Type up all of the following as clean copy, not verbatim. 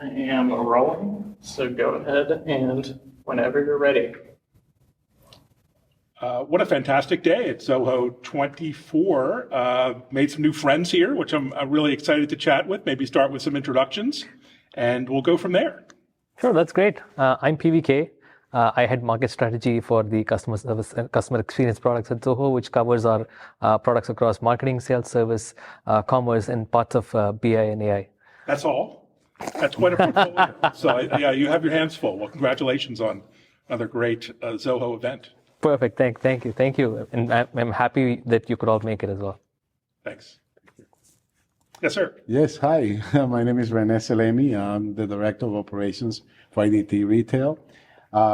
I am rolling, so go ahead and whenever you're ready. What a fantastic day at Zoho 24. Made some new friends here, which I'm really excited to chat with. Maybe start with some introductions, and we'll go from there. Sure, that's great. I'm PVK. I head market strategy for the customer service and customer experience products at Zoho, which covers our products across marketing, sales, service, commerce, and parts of BI and AI. That's all. That's quite a portfolio. So yeah, you have your hands full. Well, congratulations on another great Zoho event. Perfect. Thank you. And I'm happy that you could all make it as well. Thanks. Yes, sir. Yes, hi. My name is Rene Selemi. I'm the Director of Operations for IDT Retail.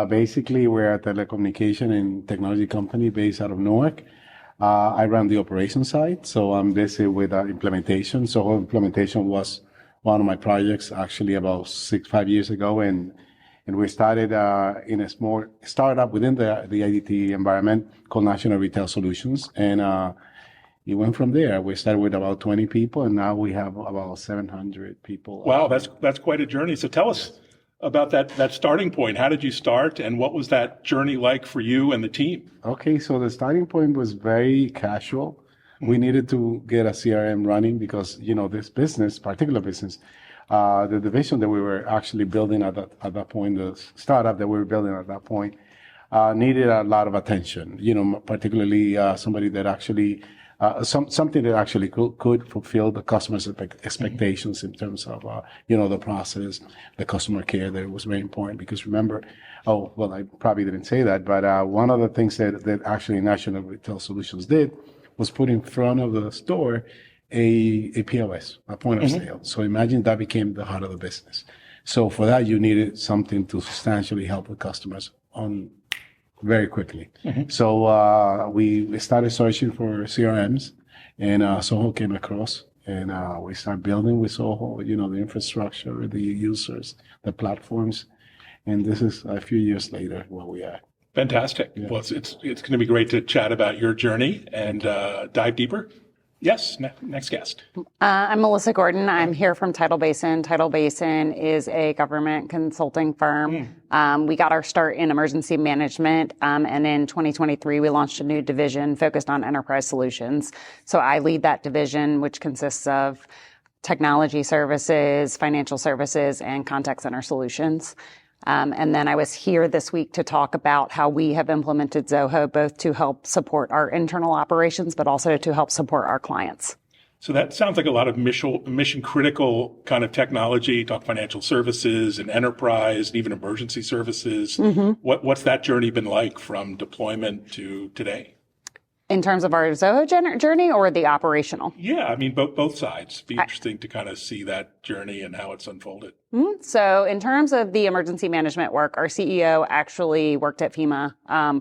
Basically, we're a telecommunication and technology company based out of Newark. I run the operations side, so I'm busy with implementation. So implementation was one of my projects actually about 5 years ago, and we started in a small startup within the IDT environment called National Retail Solutions, and it went from there. We started with about 20 people, and now we have about 700 people. Wow, that's quite a journey. So tell us about that starting point. How did you start, and what was that journey like for you and the team? Okay, so the starting point was very casual. We needed to get a CRM running because, this business, particular business, the division that we were actually building at that point, the startup that we were building at that point, needed a lot of attention, particularly somebody that actually, something that actually could fulfill the customer's expectations in terms of, the process, the customer care. That was very important because remember, I probably didn't say that, but one of the things that actually National Retail Solutions did was put in front of the store a POS, a point of sale. So imagine that became the heart of the business. So for that, you needed something to substantially help the customers on very quickly. So we started searching for CRMs, and Zoho came across, and we started building with Zoho, the infrastructure, the users, the platforms, and this is a few years later where we are. Fantastic. Yeah. Well, it's going to be great to chat about your journey and dive deeper. Yes, next guest. I'm Melissa Gordon. I'm here from Tidal Basin. Tidal Basin is a government consulting firm. We got our start in emergency management, and in 2023, we launched a new division focused on enterprise solutions. So I lead that division, which consists of technology services, financial services, and contact center solutions. And then I was here this week to talk about how we have implemented Zoho, both to help support our internal operations, but also to help support our clients. So that sounds like a lot of mission critical kind of technology, talk financial services and enterprise and even emergency services. What's that journey been like from deployment to today? In terms of our Zoho journey or the operational? Yeah, I mean, both sides. It'd be interesting to kind of see that journey and how it's unfolded. So in terms of the emergency management work, our CEO actually worked at FEMA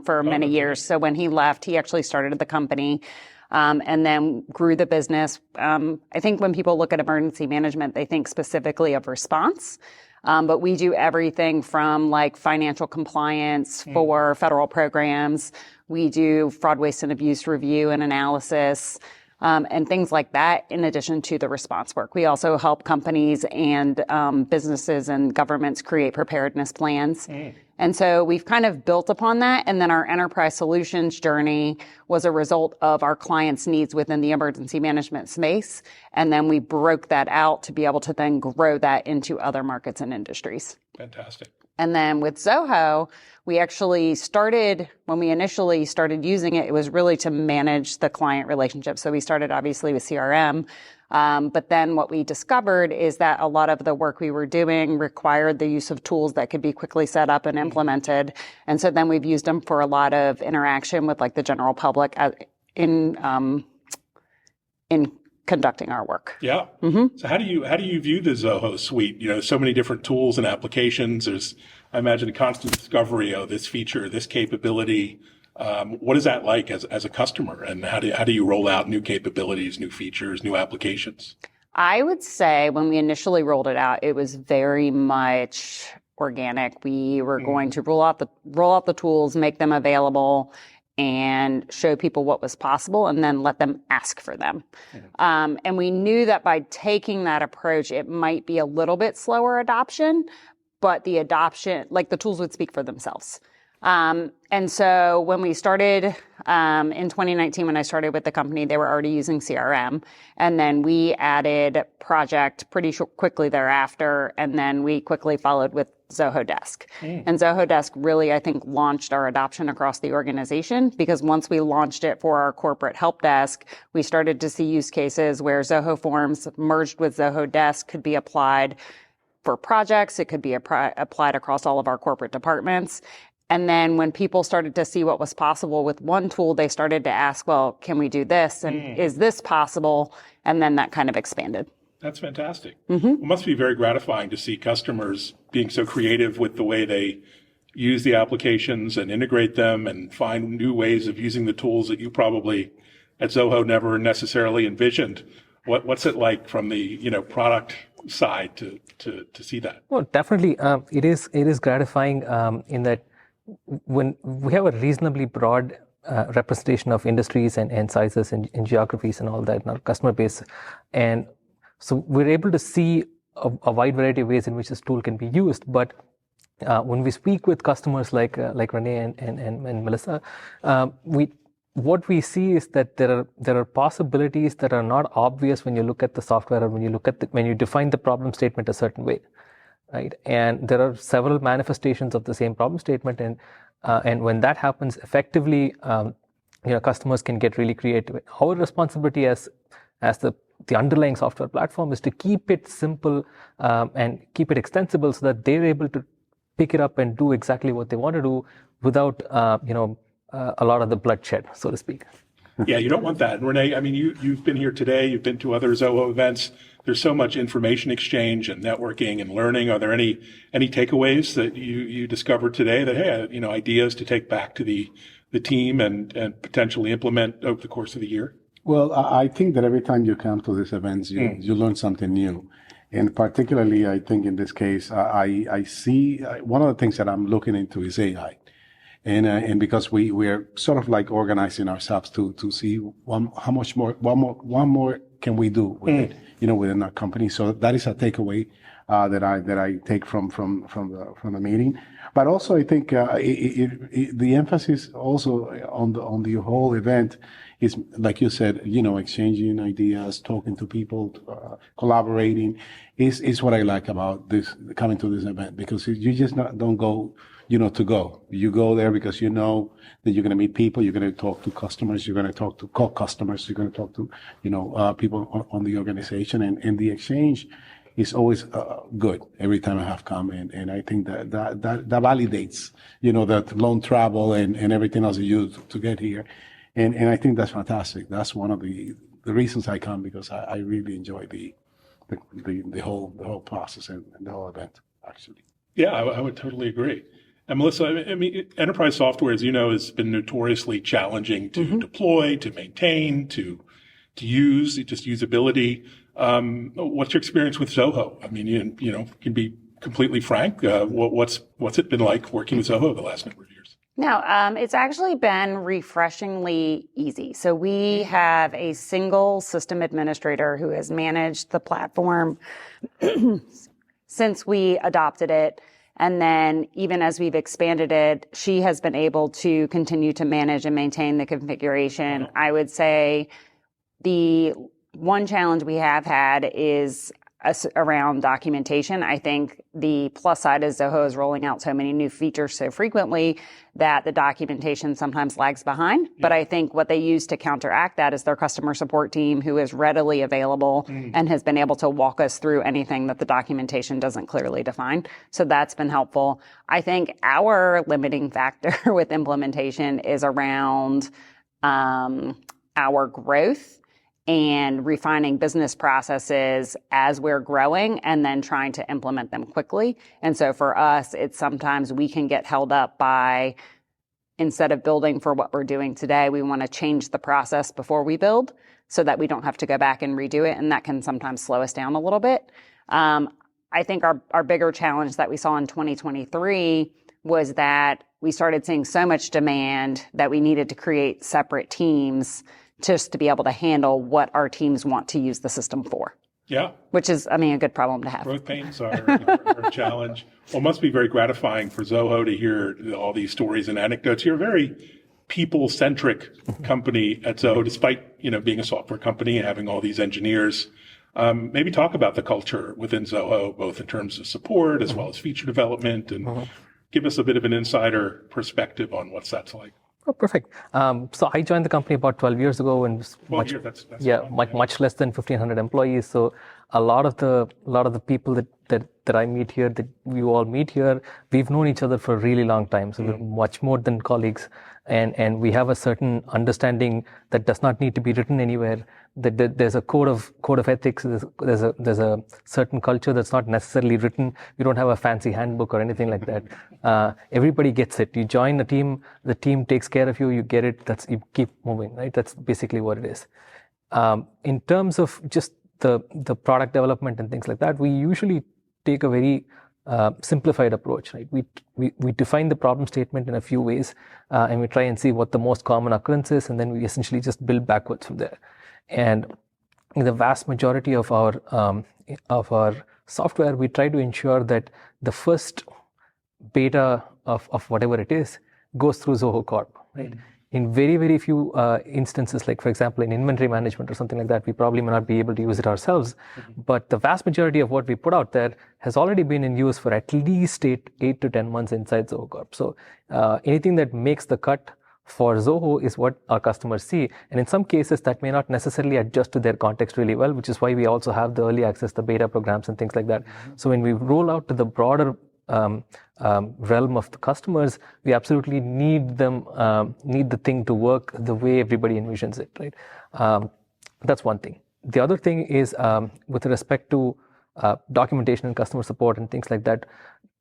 for many years. So when he left, he actually started the company and then grew the business. I think when people look at emergency management, they think specifically of response. But we do everything from like financial compliance for federal programs. We do fraud, waste, and abuse review and analysis, and things like that, in addition to the response work. We also help companies and businesses and governments create preparedness plans. And so we've kind of built upon that. And then our enterprise solutions journey was a result of our clients' needs within the emergency management space. And then we broke that out to be able to then grow that into other markets and industries. Fantastic. And then with Zoho, we actually started, when we initially started using it, it was really to manage the client relationship. So we started obviously with CRM. But then what we discovered is that a lot of the work we were doing required the use of tools that could be quickly set up and implemented. And so then we've used them for a lot of interaction with like the general public in conducting our work. Yeah. So how do you view the Zoho suite? So many different tools and applications. There's, I imagine, a constant discovery of this feature, this capability. What is that like as a customer, and how do you roll out new capabilities, new features, new applications? I would say when we initially rolled it out, it was very much organic. We were going to roll out the tools, make them available, and show people what was possible and then let them ask for them. And we knew that by taking that approach, it might be a little bit slower adoption, but the adoption, like the tools would speak for themselves. And so when we started in 2019, when I started with the company, they were already using CRM. And then we added Project pretty quickly thereafter. And then we quickly followed with Zoho Desk. And Zoho Desk really, I think, launched our adoption across the organization, because once we launched it for our corporate help desk, we started to see use cases where Zoho Forms merged with Zoho Desk could be applied for projects. It could be applied across all of our corporate departments. And then when people started to see what was possible with one tool, they started to ask, well, can we do this? And is this possible? And then that kind of expanded. That's fantastic. It must be very gratifying to see customers being so creative with the way they use the applications and integrate them and find new ways of using the tools that you probably at Zoho never necessarily envisioned. What's it like from the product side to see that? Well, definitely, it is gratifying in that when we have a reasonably broad representation of industries and sizes and geographies and all that in our customer base, and so we're able to see a wide variety of ways in which this tool can be used. But when we speak with customers like Renee and Melissa, what we see is that there are possibilities that are not obvious when you look at the software or when you define the problem statement a certain way, right? And there are several manifestations of the same problem statement, and when that happens effectively, customers can get really creative. Our responsibility as the underlying software platform is to keep it simple and keep it extensible so that they're able to pick it up and do exactly what they want to do without a lot of the bloodshed, so to speak. Yeah, you don't want that. And Renee, I mean, you've been here today, you've been to other Zoho events. There's so much information exchange and networking and learning. Are there any takeaways that you discovered today that, hey, ideas to take back to the team and potentially implement over the course of the year? Well, I think that every time you come to these events, you learn something new. And particularly, I think in this case, I see one of the things that I'm looking into is AI. And because we're sort of like organizing ourselves to see one more can we do with it, within our company. So that is a takeaway that I take from the meeting. But also, I think the emphasis also on the whole event is, like you said, exchanging ideas, talking to people, collaborating is what I like about this, coming to this event, because you just don't go, to go. You go there because you know that you're going to meet people, you're going to talk to customers, you're going to talk to co-customers, you're going to talk to, people on the organization, and the exchange is always good every time I have come in. And I think that validates, that long travel and everything else that you do to get here. And I think that's fantastic. That's one of the reasons I come, because I really enjoy the whole process and the whole event, actually. Yeah, I would totally agree. And Melissa, I mean, enterprise software, as you know, has been notoriously challenging to deploy, to maintain, to use, just usability. What's your experience with Zoho? I mean, you can be completely frank. What's it been like working with Zoho the last number of years? No, it's actually been refreshingly easy. So we have a single system administrator who has managed the platform since we adopted it. And then even as we've expanded it, she has been able to continue to manage and maintain the configuration. I would say the one challenge we have had is around documentation. I think the plus side is Zoho is rolling out so many new features so frequently that the documentation sometimes lags behind. But I think what they use to counteract that is their customer support team, who is readily available and has been able to walk us through anything that the documentation doesn't clearly define. So that's been helpful. I think our limiting factor with implementation is around our growth and refining business processes as we're growing, and then trying to implement them quickly. And so for us, it's sometimes we can get held up by, instead of building for what we're doing today, we want to change the process before we build so that we don't have to go back and redo it. And that can sometimes slow us down a little bit. I think our bigger challenge that we saw in 2023 was that we started seeing so much demand that we needed to create separate teams just to be able to handle what our teams want to use the system for. Yeah. Which is, I mean, a good problem to have. Growth pains are a challenge. Well, it must be very gratifying for Zoho to hear all these stories and anecdotes. You're a very people-centric company at Zoho, despite, being a software company and having all these engineers. Maybe talk about the culture within Zoho, both in terms of support as well as feature development, and give us a bit of an insider perspective on what that's like. Oh, perfect. So I joined the company about 12 years ago, and much less than 1,500 employees. So a lot of the people that I meet here, that we all meet here, we've known each other for a really long time. So we're much more than colleagues, and we have a certain understanding that does not need to be written anywhere. That there's a code of ethics. There's a certain culture that's not necessarily written. You don't have a fancy handbook or anything like that. Everybody gets it. You join a team, the team takes care of you. You get it. You keep moving, right? That's basically what it is. In terms of just the product development and things like that, we usually take a very simplified approach, right? We define the problem statement in a few ways, and we try and see what the most common occurrence is, and then we essentially just build backwards from there. And in the vast majority of our software, we try to ensure that the first beta of whatever it is goes through Zoho Corp, right? In very, very few instances, like for example, in inventory management or something like that, we probably may not be able to use it ourselves. But the vast majority of what we put out there has already been in use for at least 8 to 10 months inside Zoho Corp. So anything that makes the cut for Zoho is what our customers see. And in some cases, that may not necessarily adjust to their context really well, which is why we also have the early access, the beta programs and things like that. So when we roll out to the broader realm of the customers, we absolutely need the thing to work the way everybody envisions it, right? That's one thing. The other thing is with respect to documentation and customer support and things like that,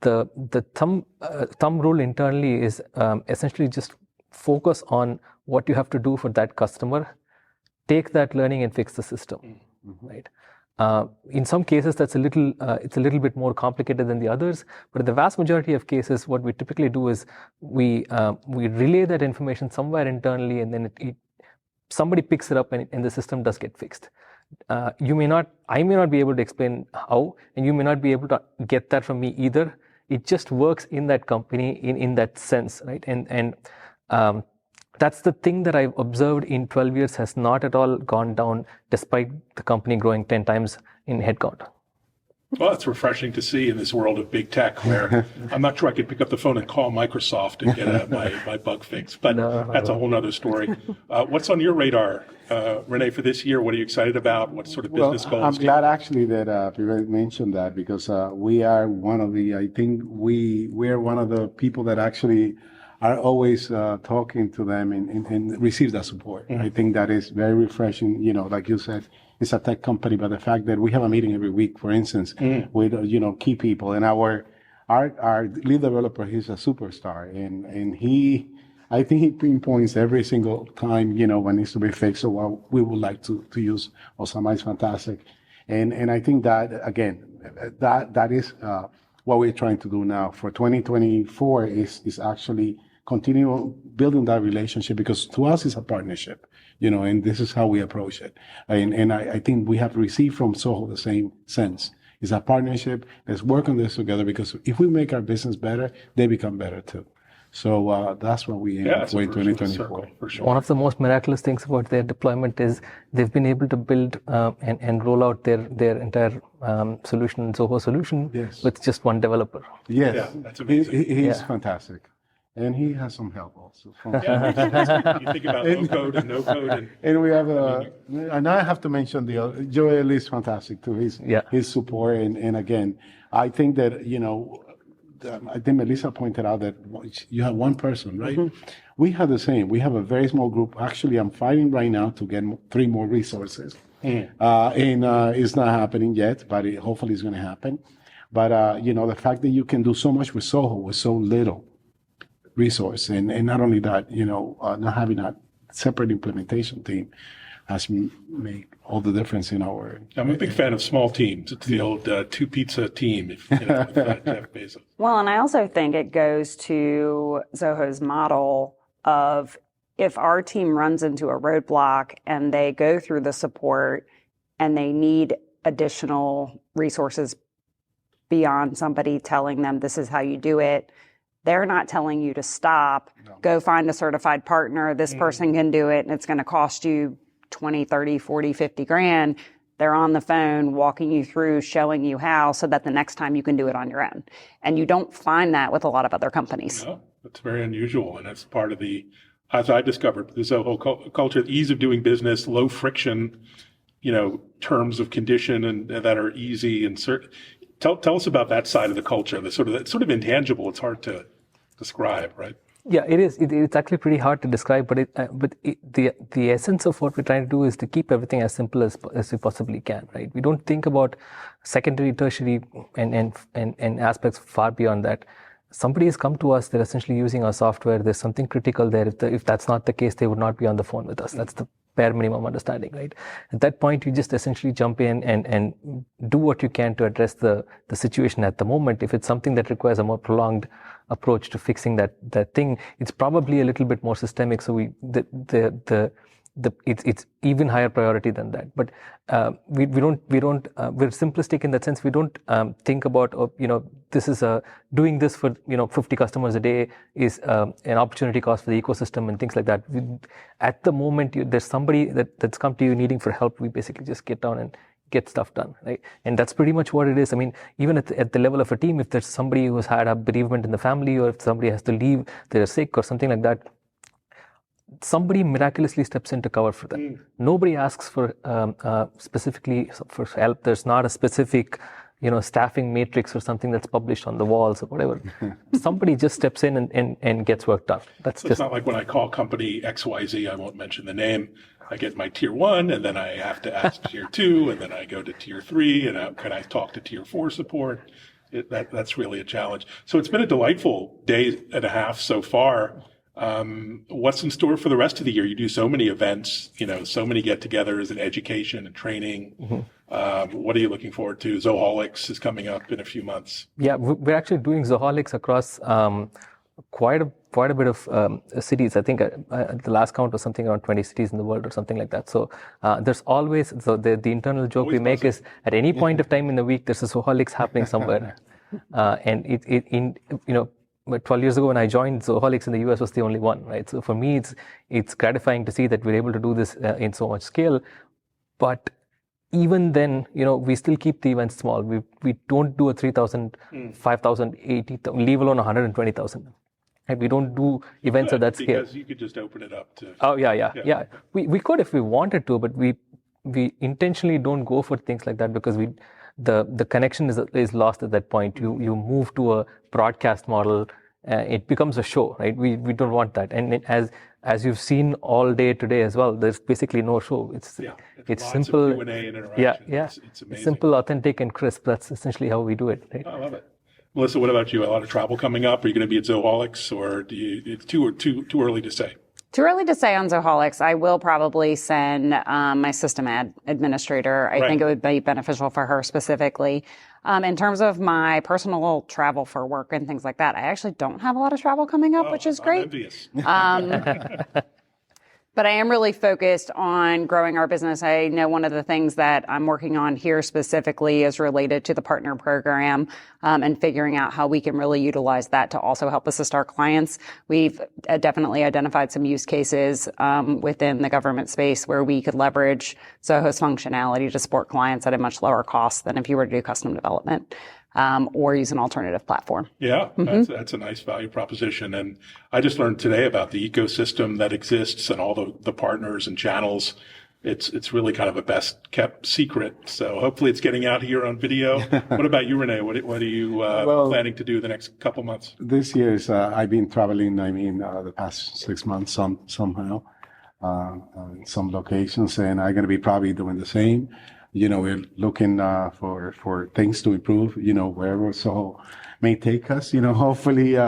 the thumb rule internally is essentially just focus on what you have to do for that customer, take that learning and fix the system, right? In some cases, that's it's a little bit more complicated than the others, but in the vast majority of cases, what we typically do is we relay that information somewhere internally, and then somebody picks it up, and the system does get fixed. I may not be able to explain how, and you may not be able to get that from me either. It just works in that company in that sense, right? And that's the thing that I've observed in 12 years has not at all gone down, despite the company growing 10 times in headcount. Well, it's refreshing to see in this world of big tech, where I'm not sure I could pick up the phone and call Microsoft and get my bug fixed, but that's a whole other story. What's on your radar, Renee, for this year? What are you excited about? What sort of business goals? I'm glad actually that you mentioned that, because we are one of the, I think we're one of the people that actually are always talking to them and receive that support. I think that is very refreshing. Like you said, it's a tech company, but the fact that we have a meeting every week, for instance, with key people, and our lead developer, he's a superstar, and I think he pinpoints every single time when it needs to be fixed. So what we would like to use Osama is fantastic, and I think that again that is what we're trying to do now for 2024 is actually continue building that relationship, because to us it's a partnership, and this is how we approach it. And I think we have received from Zoho the same sense. It's a partnership. Let's work on this together, because if we make our business better, they become better too. So that's what we aim for in 2024. For sure. One of the most miraculous things about their deployment is they've been able to build and roll out their entire solution, Zoho solution, with just one developer. Yes, yeah, that's amazing. He's fantastic. And he has some help also. You think about low code and no code. And we have and I have to mention Joel is fantastic too. His support. And again, I think that, I think Melissa pointed out that you have one person, right? We have the same. We have a very small group. Actually, I'm fighting right now to get 3 more resources. And it's not happening yet, but hopefully it's going to happen. But, the fact that you can do so much with Zoho with so little resource, and not only that, not having a separate implementation team, has made all the difference in our. I'm a big fan of small teams. It's the old two pizza team, if, with Jeff Bezos. Well, and I also think it goes to Zoho's model of if our team runs into a roadblock and they go through the support and they need additional resources beyond somebody telling them this is how you do it, they're not telling you to stop, go find a certified partner, this person can do it, and it's going to cost you 20, 30, 40, 50 grand. They're on the phone walking you through, showing you how, so that the next time you can do it on your own. And you don't find that with a lot of other companies. No, that's very unusual, and that's part of the, as I discovered, the Zoho culture, ease of doing business, low friction, terms of condition and that are easy and certain. Tell us about that side of the culture, the sort of intangible. It's hard to describe, right? Yeah, it is. It's actually pretty hard to describe, but the essence of what we're trying to do is to keep everything as simple as we possibly can, right? We don't think about secondary, tertiary, and aspects far beyond that. Somebody has come to us, they're essentially using our software, there's something critical there. If that's not the case, they would not be on the phone with us. That's the bare minimum understanding, right? At that point, you just essentially jump in and do what you can to address the situation at the moment. If it's something that requires a more prolonged approach to fixing that thing, it's probably a little bit more systemic. So it's even higher priority than that. But we're simplistic in that sense. We don't think about this is doing this for 50 customers a day is an opportunity cost for the ecosystem and things like that. At the moment, there's somebody that's come to you needing for help. We basically just get down and get stuff done, right? And that's pretty much what it is. I mean, even at the level of a team, if there's somebody who's had a bereavement in the family, or if somebody has to leave, they're sick or something like that, somebody miraculously steps in to cover for them. Nobody asks for specifically for help. There's not a specific, staffing matrix or something that's published on the walls or whatever. Somebody just steps in and gets work done. It's not like when I call company XYZ, I won't mention the name. I get my tier 1, and then I have to ask tier 2, and then I go to tier 3, and can I talk to tier 4 support? That's really a challenge. So it's been a delightful day and a half so far. What's in store for the rest of the year? You do so many events, so many get-togethers and education and training. What are you looking forward to? Zoholics is coming up in a few months. Yeah, we're actually doing Zoholics across quite a bit of cities. I think the last count was something around 20 cities in the world or something like that. So there's always, the internal joke we make is at any point of time in the week, there's a Zoholics happening somewhere. And but 12 years ago when I joined, Zoholics in the US was the only one, right? So for me, it's gratifying to see that we're able to do this in so much scale. But even then, we still keep the events small. We don't do a 3,000, 5,000, 80,000, leave alone 120,000. Right? We don't do events at that scale. Because you could just open it up to. Oh, yeah. We could if we wanted to, but we intentionally don't go for things like that because the connection is lost at that point. You move to a broadcast model, it becomes a show, right? We don't want that. And as you've seen all day today as well, there's basically no show. It's simple. Q&A and interaction. Yeah. It's amazing. Simple, authentic, and crisp. That's essentially how we do it. Right? I love it. Melissa, what about you? A lot of travel coming up. Are you going to be at Zoholics, or it's too early to say? Too early to say on Zoholics. I will probably send my system administrator. I think it would be beneficial for her specifically. In terms of my personal travel for work and things like that, I actually don't have a lot of travel coming up, which is great. I'm envious. But I am really focused on growing our business. I know one of the things that I'm working on here specifically is related to the partner program and figuring out how we can really utilize that to also help assist our clients. We've definitely identified some use cases within the government space where we could leverage Zoho's functionality to support clients at a much lower cost than if you were to do custom development. Or use an alternative platform. Yeah, that's a nice value proposition. And I just learned today about the ecosystem that exists and all the partners and channels. It's really kind of a best kept secret. So hopefully it's getting out here on video. What about you, Renee? What are you planning to do the next couple months? This year is, I've been traveling, the past 6 months somehow, in some locations, and I'm going to be probably doing the same. We're looking for things to improve, wherever Zoho may take us. Hopefully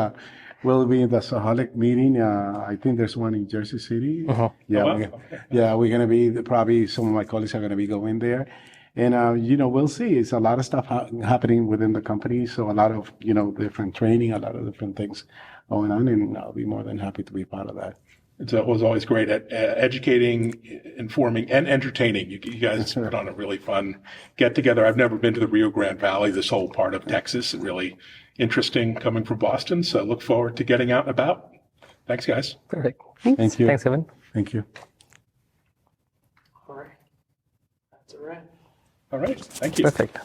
We'll be in the Saholic meeting. I think there's one in Jersey City. Yeah, Oh, wow. we're going to be, probably some of my colleagues are going to be going there. And, we'll see. It's a lot of stuff happening within the company. So a lot of, different training, a lot of different things going on. And I'll be more than happy to be part of that. It was always great at educating, informing, and entertaining. You guys put on a really fun get together. I've never been to the Rio Grande Valley, this whole part of Texas. Really interesting coming from Boston. So I look forward to getting out and about. Thanks, guys. Perfect. Thank you. Thanks, Evan. Thank you. All right. That's all right. All right. Thank you. Perfect.